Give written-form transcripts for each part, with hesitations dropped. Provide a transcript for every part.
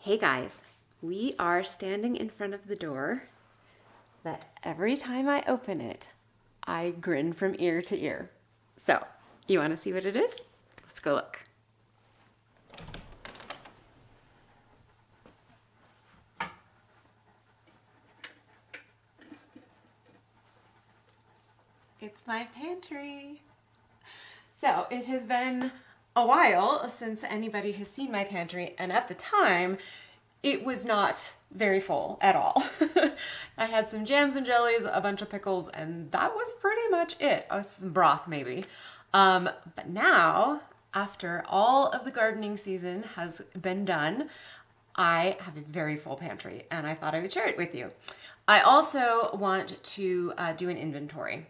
Hey guys, we are standing in front of the door that every time I open it, I grin from ear to ear. So, you want to see what it is? Let's go look. It's my pantry. So, it has been a while since anybody has seen my pantry, and at the time, it was not very full at all. I had some jams and jellies, a bunch of pickles, and that was pretty much it. Oh, some broth maybe. But now, after all of the gardening season has been done, I have a very full pantry, and I thought I would share it with you. I also want to do an inventory,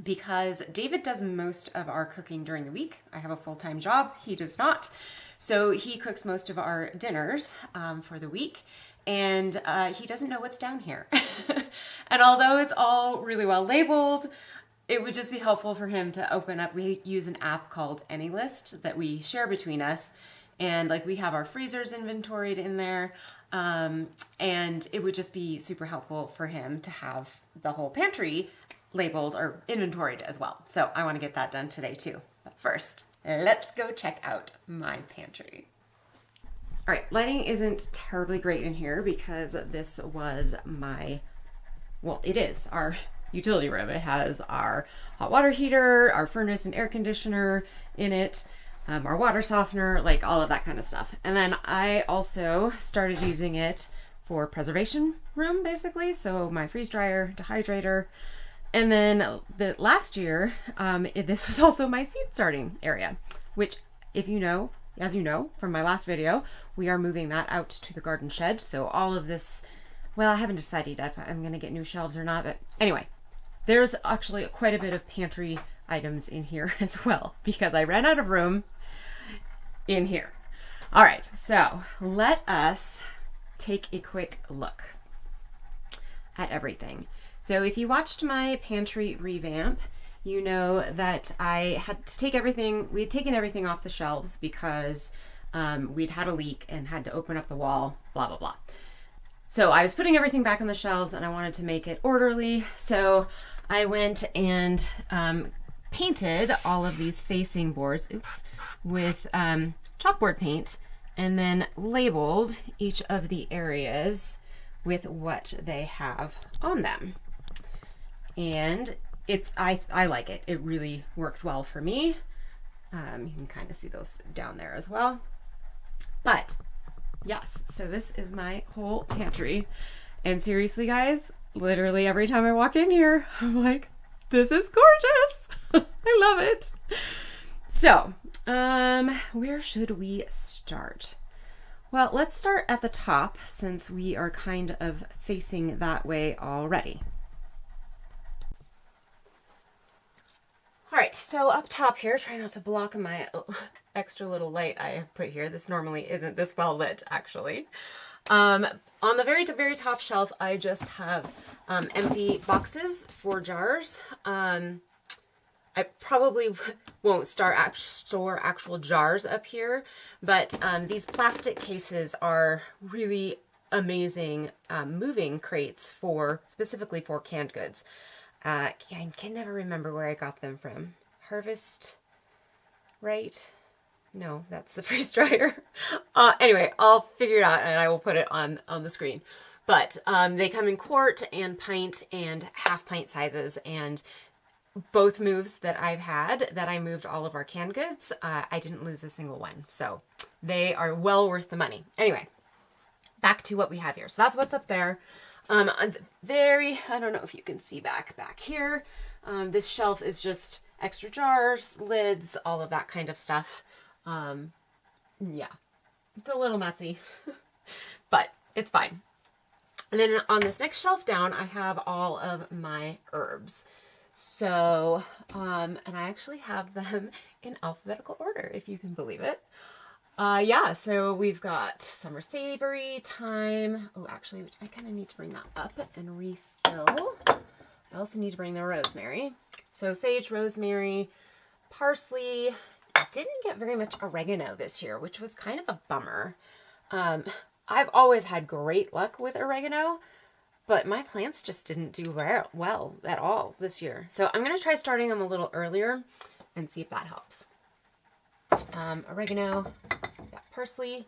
because David does most of our cooking during the week. I have a full-time job, he does not. So he cooks most of our dinners for the week, and he doesn't know what's down here. And although it's all really well labeled, it would just be helpful for him to open up. We use an app called AnyList that we share between us, and like we have our freezers inventoried in there, and it would just be super helpful for him to have the whole pantry labeled or inventoried as well. So I want to get that done today too. But first, let's go check out my pantry. All right, lighting isn't terribly great in here because this was it is our utility room. It has our hot water heater, our furnace and air conditioner in it, our water softener, like all of that kind of stuff. And then I also started using it for preservation room, basically. So my freeze dryer, dehydrator. And then last year, this was also my seed starting area, which as you know from my last video, we are moving that out to the garden shed. So all of this, well, I haven't decided if I'm going to get new shelves or not, but anyway, there's actually quite a bit of pantry items in here as well, because I ran out of room in here. All right, so let us take a quick look at everything. So if you watched my pantry revamp, you know that I had to take everything, we had taken everything off the shelves because we'd had a leak and had to open up the wall, blah, blah, blah. So I was putting everything back on the shelves and I wanted to make it orderly. So I went and painted all of these facing boards, with chalkboard paint, and then labeled each of the areas with what they have on them. And I like it. It really works well for me. You can kind of see those down there as well. But yes, so this is my whole pantry. And seriously, guys, literally every time I walk in here, I'm like, this is gorgeous. I love it. So, where should we start? Well, let's start at the top since we are kind of facing that way already. All right, so up top here, try not to block my extra little light I have put here. This normally isn't this well lit, actually. On the very top shelf, I just have empty boxes for jars. I probably won't store actual jars up here, but these plastic cases are really amazing moving crates specifically for canned goods. I can never remember where I got them from. Harvest, right? No, that's the freeze dryer. Anyway, I'll figure it out and I will put it on the screen. But they come in quart and pint and half pint sizes, and both moves that I've had, that I moved all of our canned goods, I didn't lose a single one. So they are well worth the money. Anyway, back to what we have here. So that's what's up there. I don't know if you can see back here. This shelf is just extra jars, lids, all of that kind of stuff. Yeah, it's a little messy, but it's fine. And then on this next shelf down, I have all of my herbs. So, and I actually have them in alphabetical order, if you can believe it. Yeah, so we've got summer savory, thyme. Oh, actually, I kind of need to bring that up and refill. I also need to bring the rosemary. So sage, rosemary, parsley. I didn't get very much oregano this year, which was kind of a bummer. I've always had great luck with oregano, but my plants just didn't do well at all this year. So I'm going to try starting them a little earlier and see if that helps. Oregano, got parsley,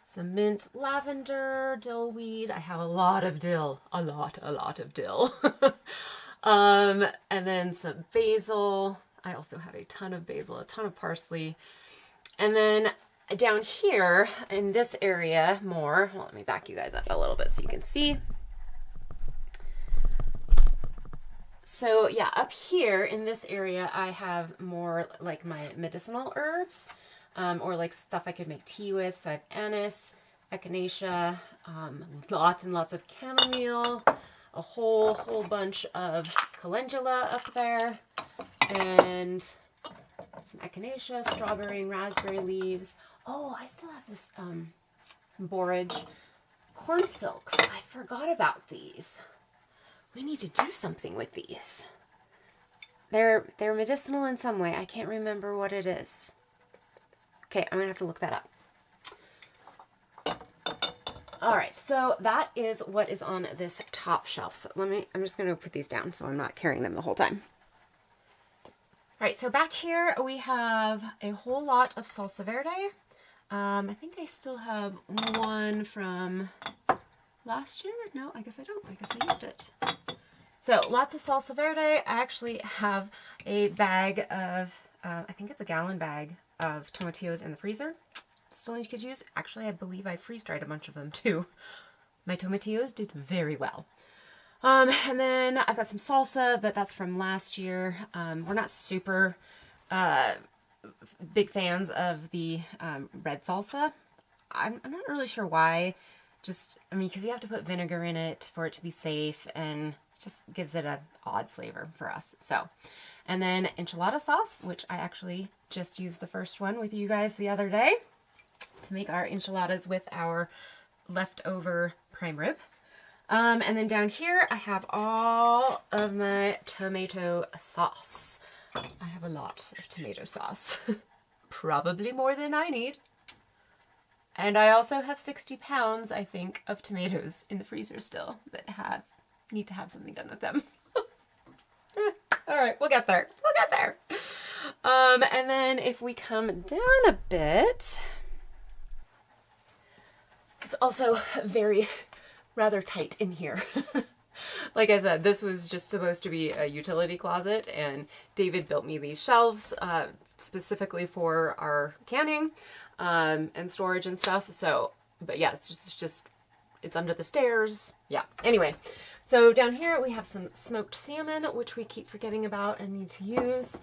some mint, lavender, dill weed. I have a lot of dill, a lot of dill. And then some basil. I also have a ton of basil, a ton of parsley. And then down here in this area more, well, let me back you guys up a little bit so you can see. So yeah, up here in this area, I have more like my medicinal herbs, or like stuff I could make tea with. So I have anise, echinacea, lots and lots of chamomile, a whole bunch of calendula up there, and some echinacea, strawberry and raspberry leaves. Oh, I still have this borage corn silks. I forgot about these. We need to do something with these. They're medicinal in some way. I can't remember what it is. Okay, I'm gonna have to look that up. All right, so that is what is on this top shelf. So I'm just gonna put these down so I'm not carrying them the whole time. All right, so back here we have a whole lot of salsa verde. I think I still have one from last year. No, I guess I don't. I guess I used it. So lots of salsa verde. I actually have a bag of, I think it's a gallon bag of tomatillos in the freezer. Still need to use. Actually, I believe I freeze-dried a bunch of them too. My tomatillos did very well. And then I've got some salsa, but that's from last year. We're not super big fans of the red salsa. I'm not really sure why. Just, I mean, because you have to put vinegar in it for it to be safe, and it just gives it an odd flavor for us. So, and then enchilada sauce, which I actually just used the first one with you guys the other day to make our enchiladas with our leftover prime rib. And then down here, I have all of my tomato sauce. I have a lot of tomato sauce, probably more than I need. And I also have 60 pounds, I think, of tomatoes in the freezer still that need to have something done with them. All right, we'll get there. We'll get there. And then if we come down a bit, it's also rather tight in here. Like I said, this was just supposed to be a utility closet, and David built me these shelves specifically for our canning and storage and stuff. So, but yeah, it's under the stairs. Yeah. Anyway, so down here we have some smoked salmon, which we keep forgetting about and need to use.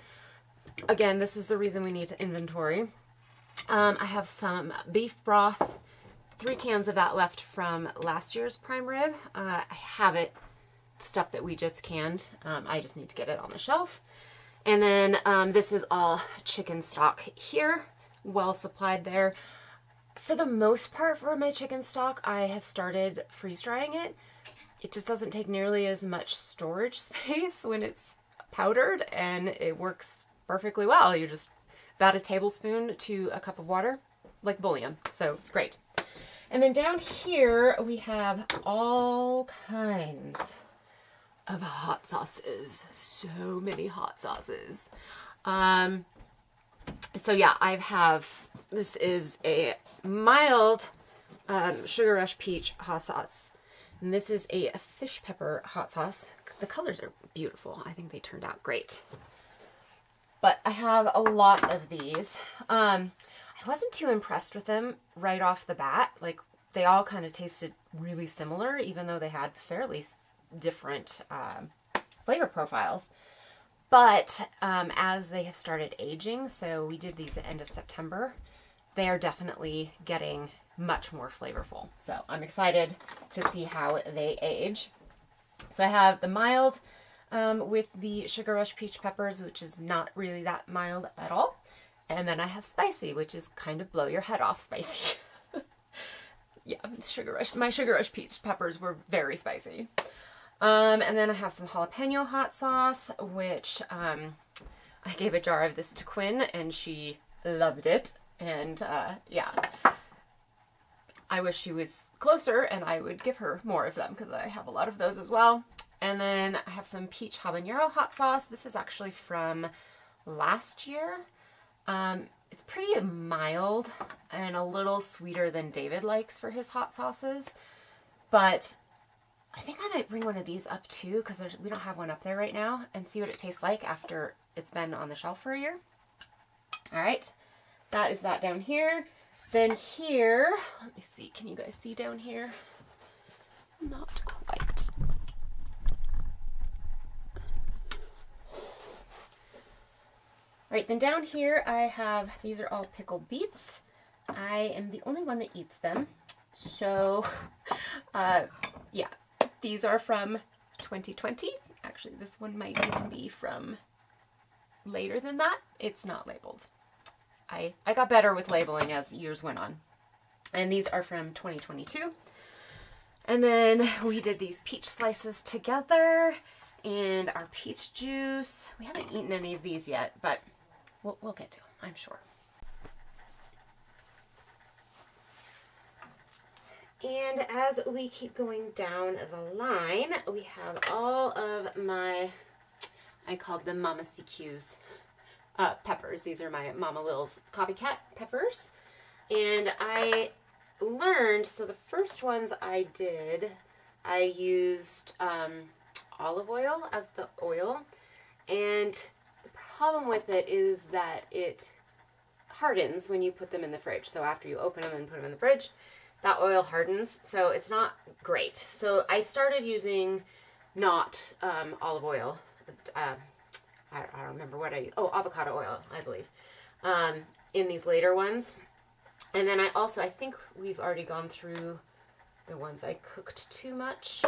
Again, this is the reason we need to inventory. I have some beef broth, 3 cans of that left from last year's prime rib. I have it, stuff that we just canned. I just need to get it on the shelf. And then this is all chicken stock here, well supplied there. For the most part for my chicken stock, I have started freeze drying it. It just doesn't take nearly as much storage space when it's powdered, and it works perfectly well. You just about a tablespoon to a cup of water, like bouillon. So it's great. And then down here we have all kinds of hot sauces. So many hot sauces. So yeah, this is a mild Sugar Rush Peach hot sauce. And this is a fish pepper hot sauce. The colors are beautiful. I think they turned out great. But I have a lot of these. I wasn't too impressed with them right off the bat. Like, they all kind of tasted really similar, even though they had fairly different flavor profiles. But as they have started aging, so we did these at the end of September, they are definitely getting much more flavorful. So I'm excited to see how they age. So I have the mild with the Sugar Rush Peach Peppers, which is not really that mild at all. And then I have spicy, which is kind of blow your head off spicy. Yeah, my Sugar Rush Peach Peppers were very spicy. And then I have some jalapeno hot sauce, which I gave a jar of this to Quinn, and she loved it. And yeah, I wish she was closer and I would give her more of them because I have a lot of those as well. And then I have some peach habanero hot sauce. This is actually from last year. It's pretty mild and a little sweeter than David likes for his hot sauces. But I think I might bring one of these up too because we don't have one up there right now, and see what it tastes like after it's been on the shelf for a year. All right, that is that down here. Then here, let me see, can you guys see down here? Not quite. Right, then down here I have, these are all pickled beets. I am the only one that eats them. So, yeah, these are from 2020. Actually, this one might even be from later than that. It's not labeled. I got better with labeling as years went on. And these are from 2022. And then we did these peach slices together and our peach juice. We haven't eaten any of these yet, but we'll get to them, I'm sure. And as we keep going down the line, we have all of my, I called them Mama CQ's peppers. These are my Mama Lil's copycat peppers. And I learned, so the first ones I did, I used olive oil as the oil. And the problem with it is that it hardens when you put them in the fridge. So after you open them and put them in the fridge, that oil hardens, so it's not great. So I started using not olive oil. I don't remember what I used. Oh, avocado oil, I believe, in these later ones. And then I think we've already gone through the ones I cooked too much.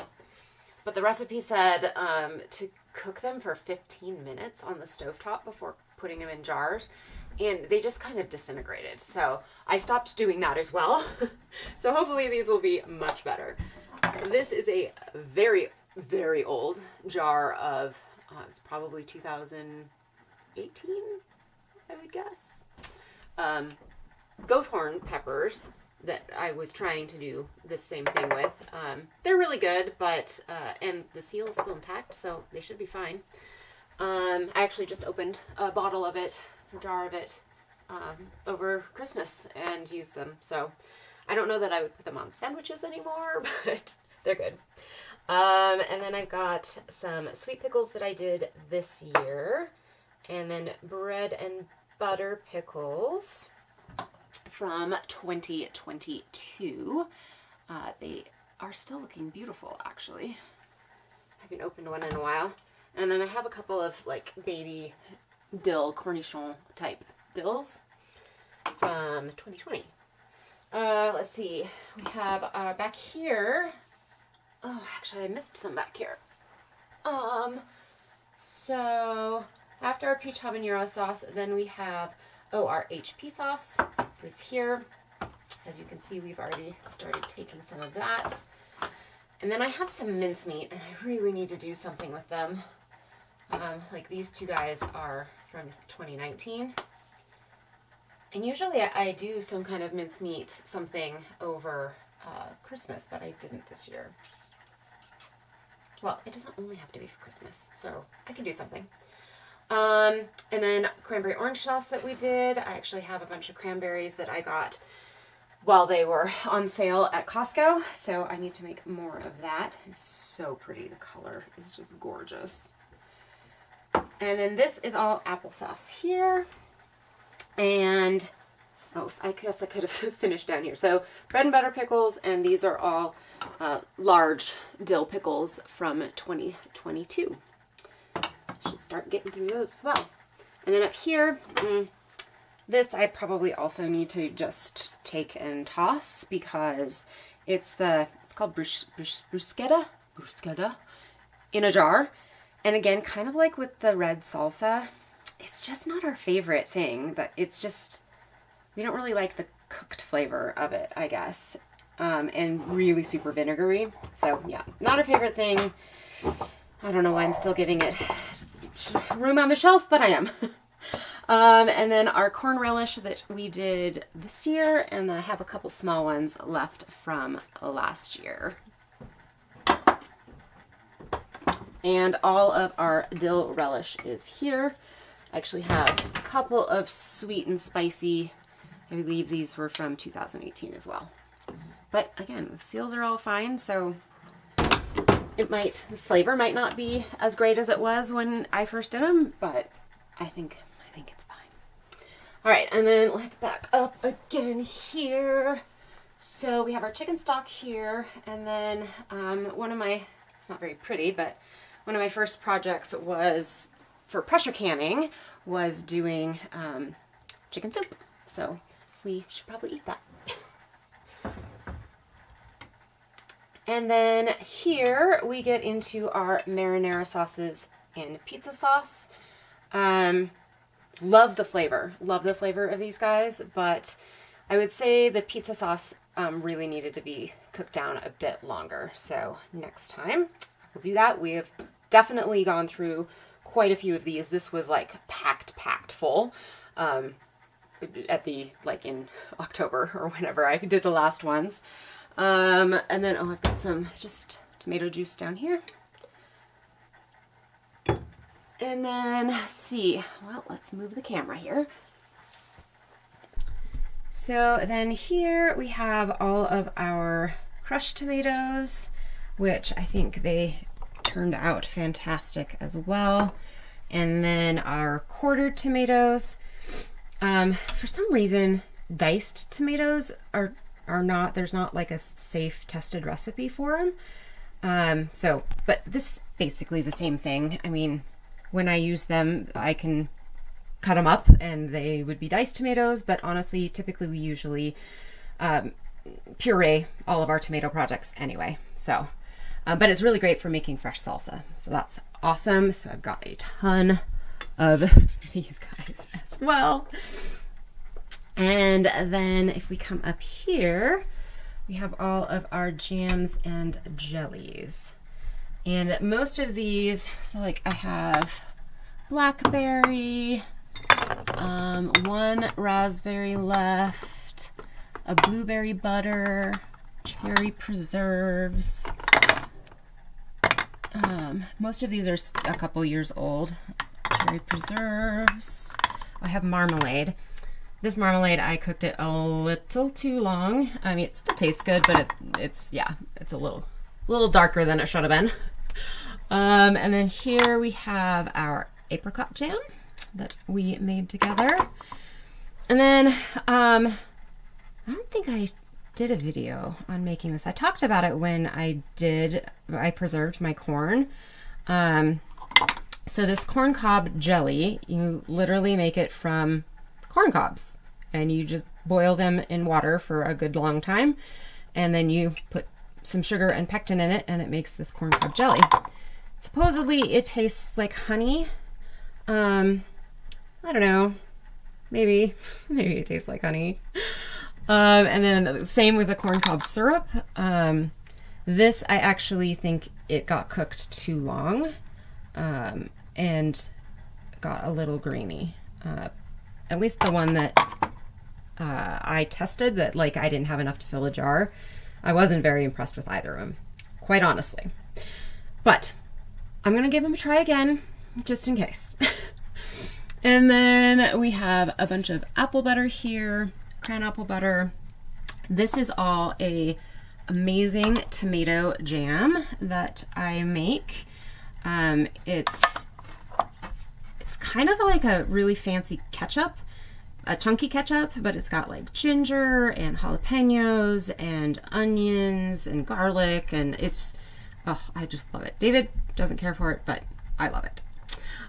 But the recipe said to cook them for 15 minutes on the stovetop before putting them in jars. And they just kind of disintegrated. So I stopped doing that as well. So hopefully these will be much better. This is a very, very old jar of, it's probably 2018, I would guess. Goat horn peppers that I was trying to do the same thing with. They're really good, but, and the seal is still intact, so they should be fine. I actually just opened a bottle of it, a jar of it, over Christmas and used them. So I don't know that I would put them on sandwiches anymore, but they're good. And then I've got some sweet pickles that I did this year, and then bread and butter pickles from 2022. They are still looking beautiful, actually. I haven't opened one in a while. And then I have a couple of like baby dill, cornichon type dills from 2020. Let's see, we have back here, oh, actually I missed some back here. So after our peach habanero sauce, then we have, our HP sauce is here. As you can see, we've already started taking some of that. And then I have some mincemeat, and I really need to do something with them. Like these two guys are from 2019. And usually I do some kind of mincemeat something over Christmas, but I didn't this year. Well, it doesn't only have to be for Christmas, so I can do something. And then cranberry orange sauce that we did. I actually have a bunch of cranberries that I got while they were on sale at Costco, so I need to make more of that. It's so pretty. The color is just gorgeous. And then this is all applesauce here. And, oh, I guess I could have finished down here. So bread and butter pickles, and these are all large dill pickles from 2022. Should start getting through those as well. And then up here, this I probably also need to just take and toss because it's called bruschetta in a jar. And again, kind of like with the red salsa, it's just not our favorite thing. But it's just, we don't really like the cooked flavor of it, I guess. And really super vinegary. So yeah, not a favorite thing. I don't know why I'm still giving it room on the shelf, but I am. And then our corn relish that we did this year, and I have a couple small ones left from last year. And all of our dill relish is here. I actually have a couple of sweet and spicy. I believe these were from 2018 as well. But again, the seals are all fine, so the flavor might not be as great as it was when I first did them, but I think it's fine. All right, and then let's back up again here. So we have our chicken stock here, and then it's not very pretty, but one of my first projects was for pressure canning was doing chicken soup. So we should probably eat that. And then here we get into our marinara sauces and pizza sauce. Love the flavor of these guys, but I would say the pizza sauce really needed to be cooked down a bit longer. So next time we'll do that. We have definitely gone through quite a few of these. This was like packed full in October or whenever I did the last ones. And then I've got some just tomato juice down here. And then let's move the camera here. So then here we have all of our crushed tomatoes, which I think they turned out fantastic as well. And then our quartered tomatoes. For some reason, diced tomatoes are not, there's not like a safe tested recipe for them. But this is basically the same thing. I mean, when I use them, I can cut them up and they would be diced tomatoes, but honestly, typically we usually puree all of our tomato projects anyway. So, but it's really great for making fresh salsa. So that's awesome. So I've got a ton of these guys as well. And then if we come up here, we have all of our jams and jellies. And most of these, so like I have blackberry, one raspberry left, a blueberry butter, cherry preserves. Most of these are a couple years old. Cherry preserves. I have marmalade. This marmalade, I cooked it a little too long. I mean, it still tastes good, but it's a little darker than it should have been. And then here we have our apricot jam that we made together. And then I don't think I did a video on making this. I talked about it when I preserved my corn. So this corn cob jelly, you literally make it from corn cobs and you just boil them in water for a good long time. And then you put some sugar and pectin in it and it makes this corn cob jelly. Supposedly it tastes like honey. I don't know. Maybe it tastes like honey. And then same with the corn cob syrup. This, I actually think it got cooked too long, and got a little grainy. At least the one that I tested, that like I didn't have enough to fill a jar. I wasn't very impressed with either of them, quite honestly. But I'm gonna give them a try again, just in case. And then we have a bunch of apple butter here, cran apple butter. This is all a amazing tomato jam that I make. It's kind of like a really fancy ketchup, a chunky ketchup, but it's got like ginger and jalapenos and onions and garlic, and I just love it. David doesn't care for it, but I love it.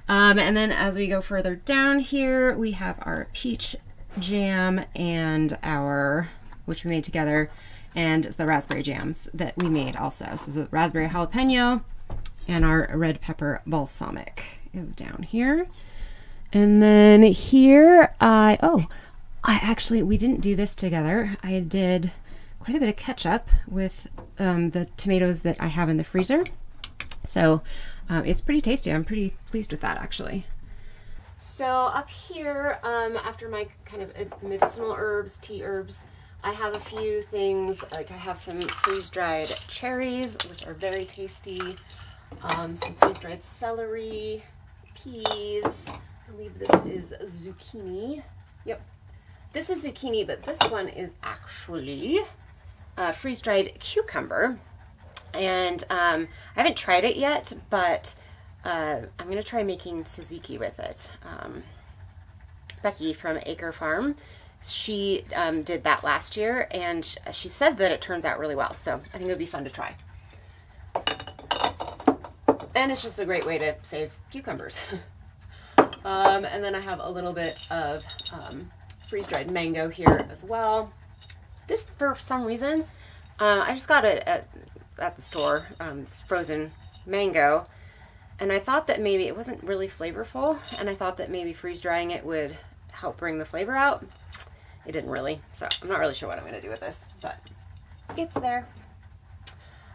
And then as we go further down here, we have our peach jam and which we made together, and the raspberry jams that we made also. So the raspberry jalapeno and our red pepper balsamic is down here. And then here, we didn't do this together. I did quite a bit of ketchup with the tomatoes that I have in the freezer. So it's pretty tasty. I'm pretty pleased with that, actually. So up here, after my kind of medicinal herbs, tea herbs, I have a few things, like I have some freeze-dried cherries, which are very tasty, some freeze-dried celery, peas, I believe this is zucchini. Yep, this is zucchini, but this one is actually freeze-dried cucumber. And I haven't tried it yet, but I'm going to try making tzatziki with it. Becky from Acre Farm, she did that last year, and she said that it turns out really well. So I think it would be fun to try. And it's just a great way to save cucumbers. And then I have a little bit of freeze-dried mango here as well. This, for some reason, I just got it at the store. It's frozen mango. And I thought that maybe it wasn't really flavorful, and I thought that maybe freeze-drying it would help bring the flavor out. It didn't really, so I'm not really sure what I'm going to do with this, but it's there.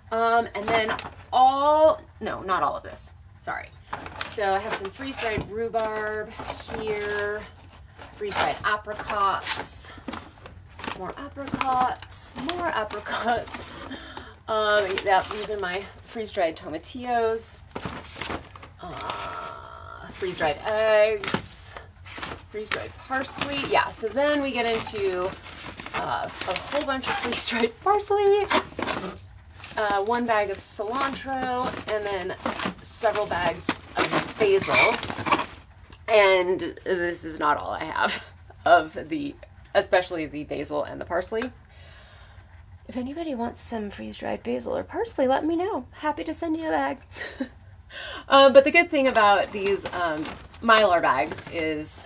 And then not all of this, sorry. So I have some freeze-dried rhubarb here, freeze-dried apricots, more apricots, more apricots. Yeah, these are my freeze-dried tomatillos, freeze-dried eggs, freeze-dried parsley. Yeah, so then we get into a whole bunch of freeze-dried parsley, 1 bag of cilantro, and then several bags of basil. And this is not all I have of especially the basil and the parsley. If anybody wants some freeze-dried basil or parsley, let me know. Happy to send you a bag. But the good thing about these Mylar bags is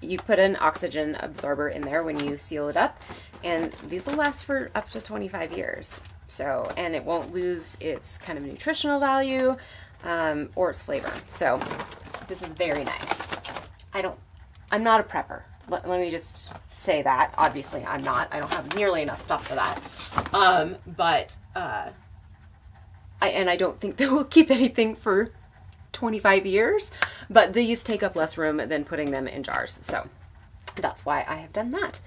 you put an oxygen absorber in there when you seal it up, and these will last for up to 25 years. So, and it won't lose its kind of nutritional value or its flavor. So this is very nice. I'm not a prepper. Let me just say that. Obviously, I'm not. I don't have nearly enough stuff for that. I don't think they will keep anything for 25 years, but these take up less room than putting them in jars. So that's why I have done that.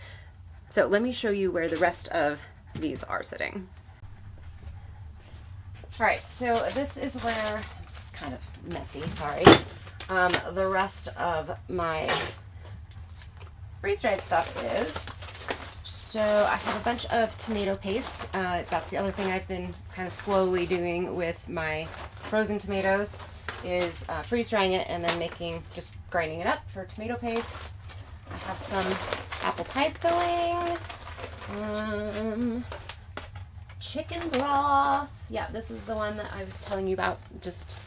So let me show you where the rest of these are sitting. All right, so this is where, it's kind of messy, sorry. The rest of my freeze-dried stuff is. So I have a bunch of tomato paste. That's the other thing I've been kind of slowly doing with my frozen tomatoes is freeze-drying it and then just grinding it up for tomato paste. I have some apple pie filling, chicken broth. Yeah, this is the one that I was telling you about, just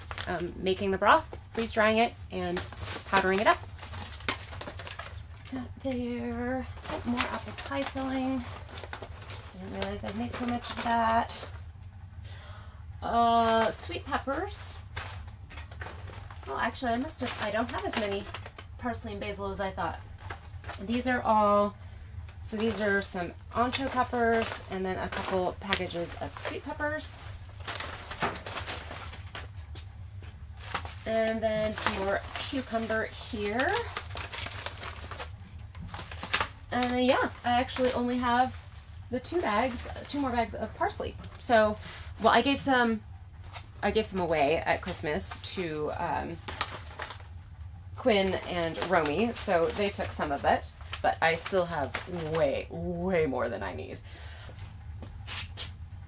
making the broth, freeze-drying it, and powdering it up. Got there. Oh, more apple pie filling. I didn't realize I'd made so much of that. Sweet peppers. Well, actually, I don't have as many parsley and basil as I thought. These are these are some ancho peppers and then a couple packages of sweet peppers. And then some more cucumber here. And yeah, I actually only have the 2 more bags of parsley. So, well, I gave some away at Christmas to Quinn and Romy, so they took some of it, but I still have way, way more than I need.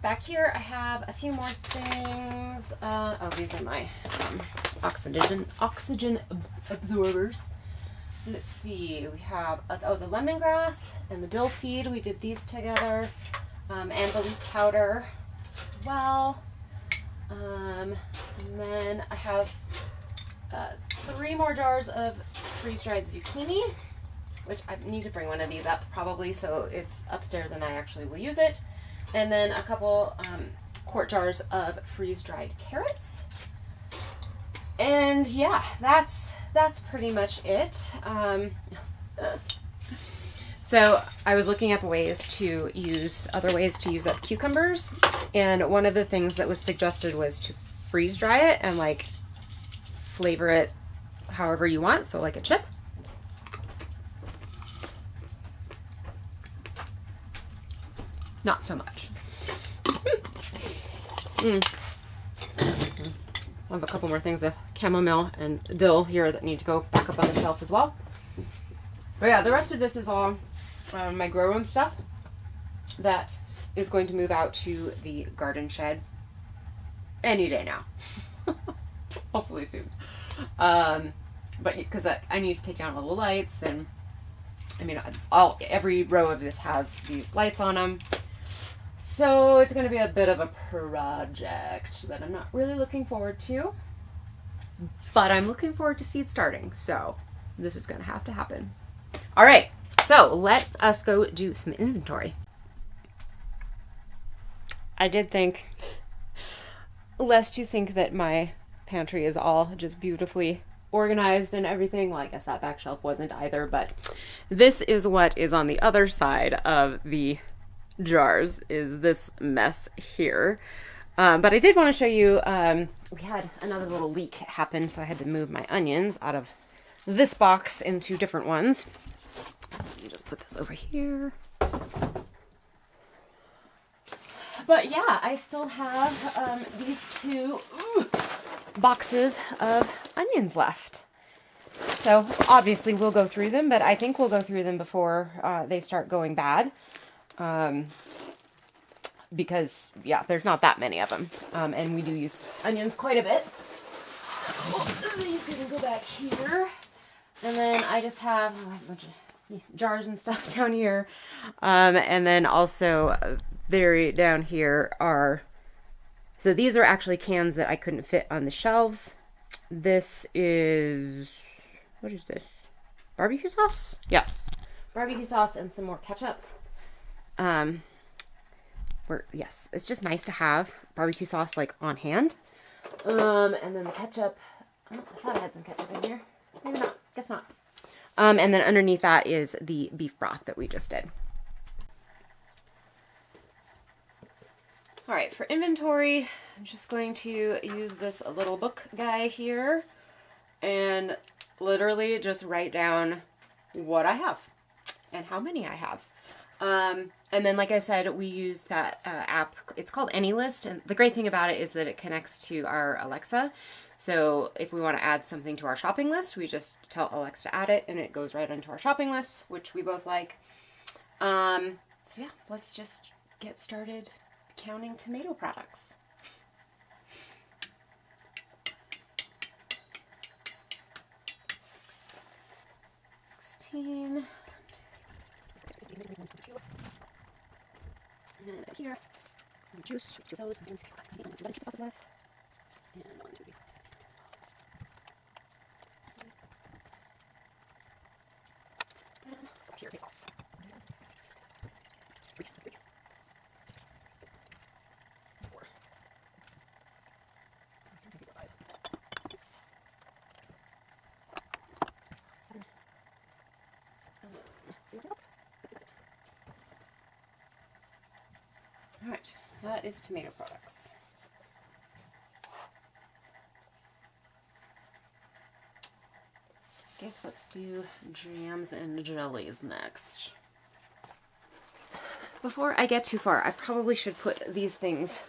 Back here, I have a few more things. These are my oxygen absorbers. Let's see, we have, the lemongrass and the dill seed. We did these together, and the leaf powder as well. And then I have 3 more jars of freeze-dried zucchini, which I need to bring one of these up probably, so it's upstairs and I actually will use it. And then a couple quart jars of freeze-dried carrots. And yeah, that's pretty much it. So I was looking up other ways to use up cucumbers, and one of the things that was suggested was to freeze dry it and like flavor it however you want, so like a chip. Not so much. I have a couple more things of chamomile and dill here that need to go back up on the shelf as well. But yeah, the rest of this is all my grow room stuff that is going to move out to the garden shed any day now. Hopefully soon. But because I need to take down all the lights, and I mean, every row of this has these lights on them. So it's going to be a bit of a project that I'm not really looking forward to. But I'm looking forward to seed starting. So this is going to have to happen. All right. So let us go do some inventory. I did think, lest you think that my pantry is all just beautifully organized and everything. Well, I guess that back shelf wasn't either, but this is what is on the other side of the jars, is this mess here. But I did want to show you, we had another little leak happen, so I had to move my onions out of this box into different ones. Let me just put this over here. But yeah, I still have these two boxes of onions left. So obviously we'll go through them, but I think we'll go through them before they start going bad. Because yeah, there's not that many of them. And we do use onions quite a bit. So these can go back here. And then I just have a bunch of jars and stuff down here. And then also very down here are, so these are actually cans that I couldn't fit on the shelves. This is, what is this? Barbecue sauce? Yes. Barbecue sauce and some more ketchup. Yes, it's just nice to have barbecue sauce like on hand. And then the ketchup, oh, I thought I had some ketchup in here. Maybe not, guess not. And then underneath that is the beef broth that we just did. All right, for inventory, I'm just going to use this little book guy here and literally just write down what I have and how many I have. And then, like I said, we use that app. It's called AnyList, and the great thing about it is that it connects to our Alexa. So if we want to add something to our shopping list, we just tell Alexa to add it, and it goes right onto our shopping list, which we both like. So yeah, let's just get started counting tomato products. $16. And then here, juice, 2 of those, and then sauce left. And 1, 2, 3. So here, big sauce. 3, 4, 5, 6, 7. All right, that is tomato products. I guess let's do jams and jellies next. Before I get too far, I probably should put these things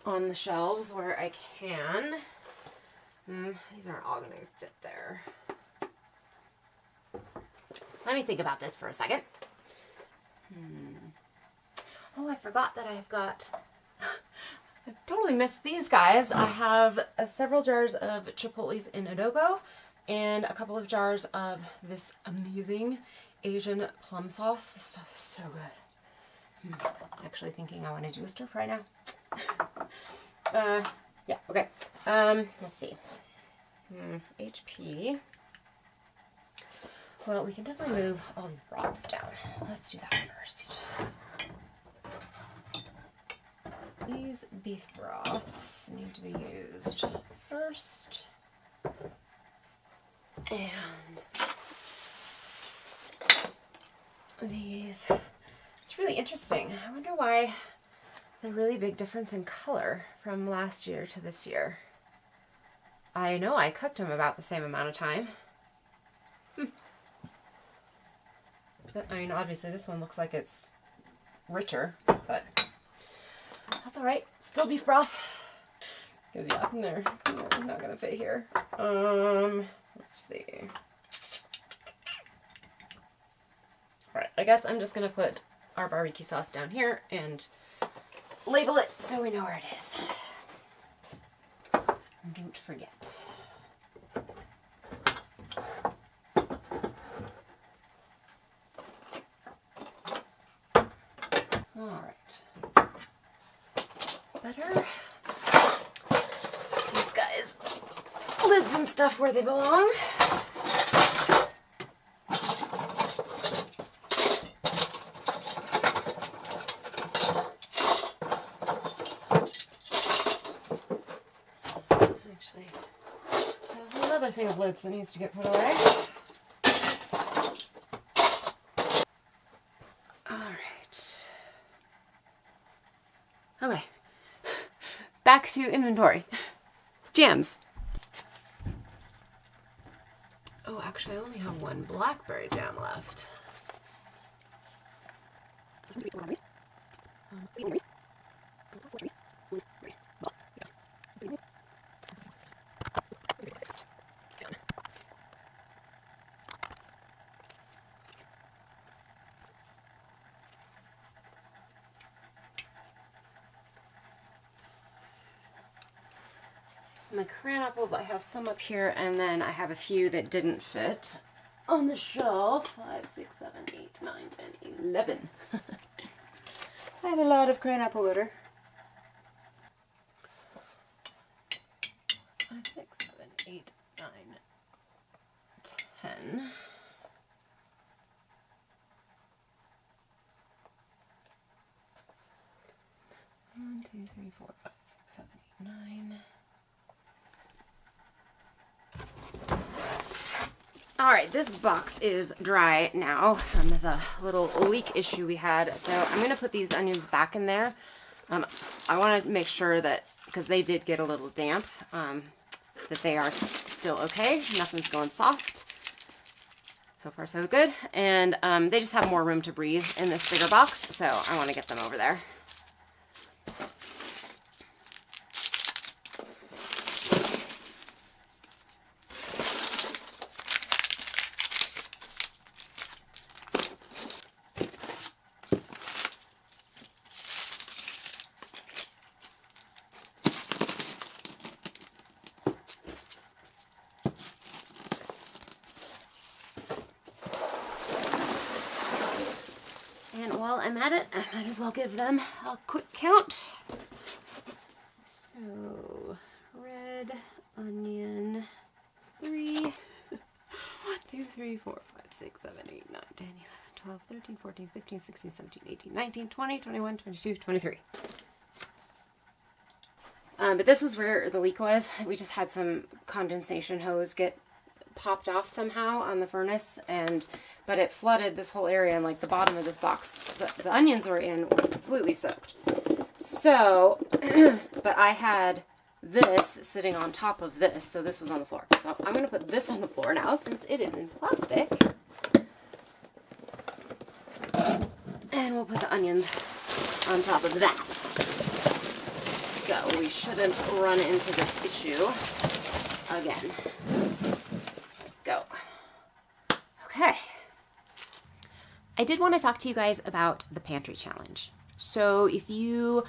on the shelves where I can. These aren't all going to fit there. Let me think about this for a second. Oh, I forgot that I've got, I totally missed these guys. I have several jars of chipotles in adobo and a couple of jars of this amazing Asian plum sauce. This stuff is so good. Actually thinking I want to do a stir fry now. Yeah, okay. Let's see. HP. Well, we can definitely move all these broths down. Let's do that first. These beef broths need to be used first. And these, it's really interesting. I wonder why the really big difference in color from last year to this year. I know I cooked them about the same amount of time. But, I mean, obviously this one looks like it's richer, but that's all right. Still beef broth. Cause yeah, they're not gonna fit here. Let's see. All right, I guess I'm just gonna put our barbecue sauce down here and label it so we know where it is. Don't forget. All right. Butter. These guys, lids and stuff where they belong. Actually, another thing of lids that needs to get put away. Okay, back to inventory. Jams. Oh, actually, I only have one blackberry jam left. My cran apples, I have some up here, and then I have a few that didn't fit on the shelf. 5, 6, 7, 8, 9, 10, 11. I have a lot of cran apple butter. 5, 6, 7, 8, 9, 10. One, 2, 3, 4, 5, 6, 7, 8, 9. Alright, this box is dry now from the little leak issue we had, so I'm going to put these onions back in there. I want to make sure that, because they did get a little damp, that they are still okay. Nothing's going soft. So far so good. And they just have more room to breathe in this bigger box, so I want to get them over there. And while I'm at it, I might as well give them a quick count. So, red, onion, 3, 1, 2, 3, 4, 5, 6, 7, 8, 9, 10, 11, 12, 13, 14, 15, 16, 17, 18, 19, 20, 21, 22, 23. But this was where the leak was. We just had some condensation hose get popped off somehow on the furnace, but it flooded this whole area, and like the bottom of this box the onions were in was completely soaked. So, but I had this sitting on top of this, so this was on the floor. So I'm going to put this on the floor now since it is in plastic. And we'll put the onions on top of that. So we shouldn't run into this issue again. Go. Okay. I did want to talk to you guys about the Pantry Challenge. So if you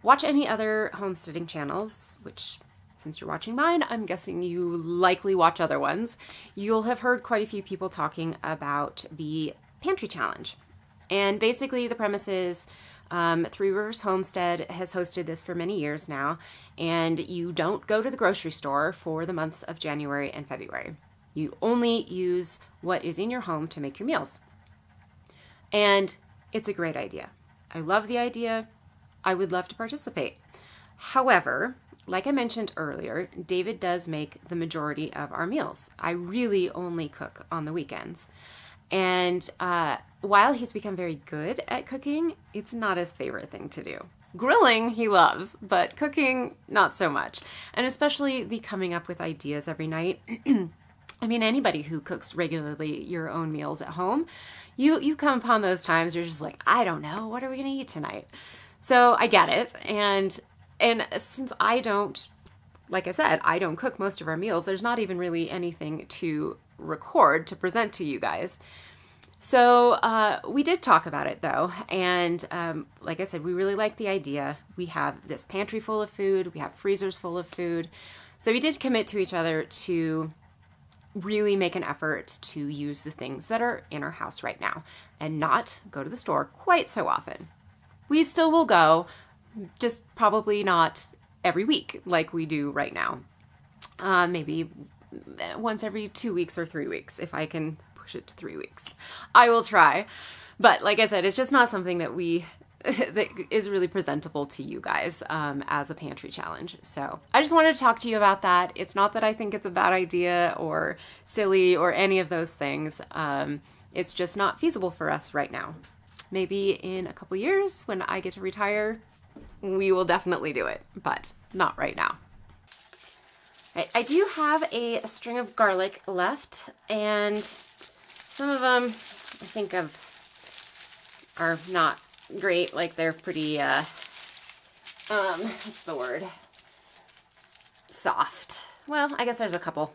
watch any other homesteading channels, which since you're watching mine, I'm guessing you likely watch other ones, you'll have heard quite a few people talking about the Pantry Challenge. And basically the premise is Three Rivers Homestead has hosted this for many years now, and you don't go to the grocery store for the months of January and February. You only use what is in your home to make your meals. And it's a great idea. I love the idea. I would love to participate. However, like I mentioned earlier, David does make the majority of our meals. I really only cook on the weekends. And while he's become very good at cooking, it's not his favorite thing to do. Grilling he loves, but cooking not so much. And especially the coming up with ideas every night. I mean, anybody who cooks regularly your own meals at home, you come upon those times you're just like, I don't know, what are we gonna eat tonight? So I get it. And since I don't, like I said, I don't cook most of our meals, there's not even really anything to record to present to you guys. So we did talk about it though, and like I said, we really like the idea. We have this pantry full of food, we have freezers full of food, so we did commit to each other to really make an effort to use the things that are in our house right now and not go to the store quite so often. We still will go, just probably not every week like we do right now. Maybe once every 2 weeks or 3 weeks if I can it to 3 weeks. I will try. But like I said, it's just not something that that is really presentable to you guys as a pantry challenge. So I just wanted to talk to you about that. It's not that I think it's a bad idea or silly or any of those things. It's just not feasible for us right now. Maybe in a couple years when I get to retire, we will definitely do it, but not right now. I do have a string of garlic left, and some of them I think are not great. Like they're pretty, what's the word? Soft. Well, I guess there's a couple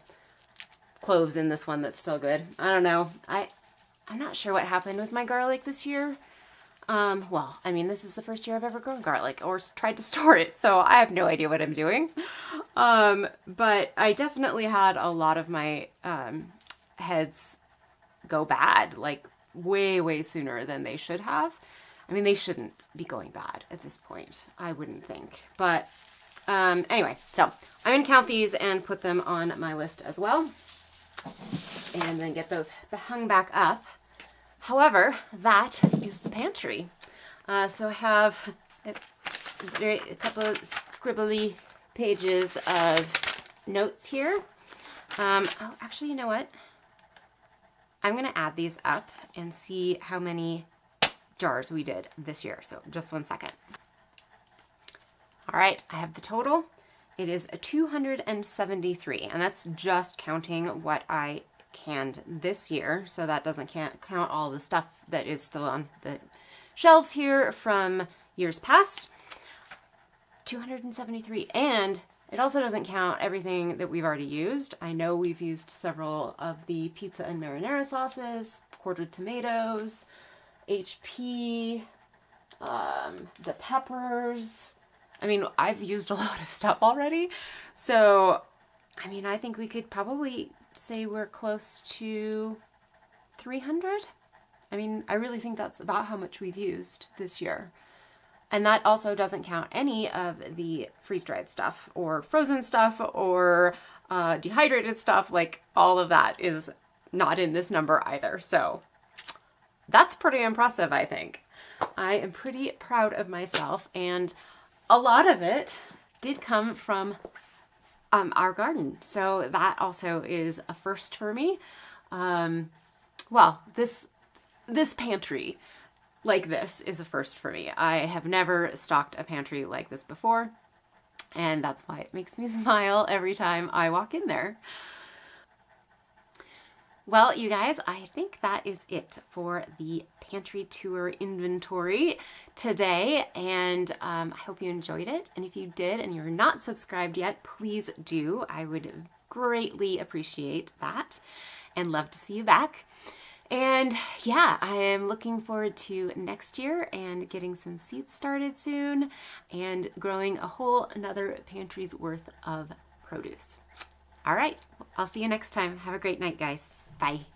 cloves in this one that's still good. I don't know. I'm not sure what happened with my garlic this year. Well, I mean, this is the first year I've ever grown garlic or tried to store it, so I have no idea what I'm doing. But I definitely had a lot of my heads go bad, like way, way sooner than they should have. I mean, they shouldn't be going bad at this point, I wouldn't think. But anyway, so I'm going to count these and put them on my list as well. And then get those hung back up. However, that is the pantry. So I have a couple of scribbly pages of notes here. Oh, actually, you know what? I'm going to add these up and see how many jars we did this year. So just 1 second. All right, I have the total. It is 273, and that's just counting what I canned this year. So that doesn't count all the stuff that is still on the shelves here from years past. 273, and it also doesn't count everything that we've already used. I know we've used several of the pizza and marinara sauces, quartered tomatoes, HP, the peppers. I mean, I've used a lot of stuff already. So, I mean, I think we could probably say we're close to 300. I mean, I really think that's about how much we've used this year. And that also doesn't count any of the freeze-dried stuff or frozen stuff or dehydrated stuff. Like, all of that is not in this number either. So that's pretty impressive, I think. I am pretty proud of myself, and a lot of it did come from our garden. So that also is a first for me. Well, this pantry like this is a first for me. I have never stocked a pantry like this before, and that's why it makes me smile every time I walk in there. Well, you guys, I think that is it for the pantry tour inventory today, and I hope you enjoyed it. And if you did and you're not subscribed yet, please do. I would greatly appreciate that and love to see you back. And yeah, I am looking forward to next year and getting some seeds started soon and growing a whole another pantry's worth of produce. All right, I'll see you next time. Have a great night, guys. Bye.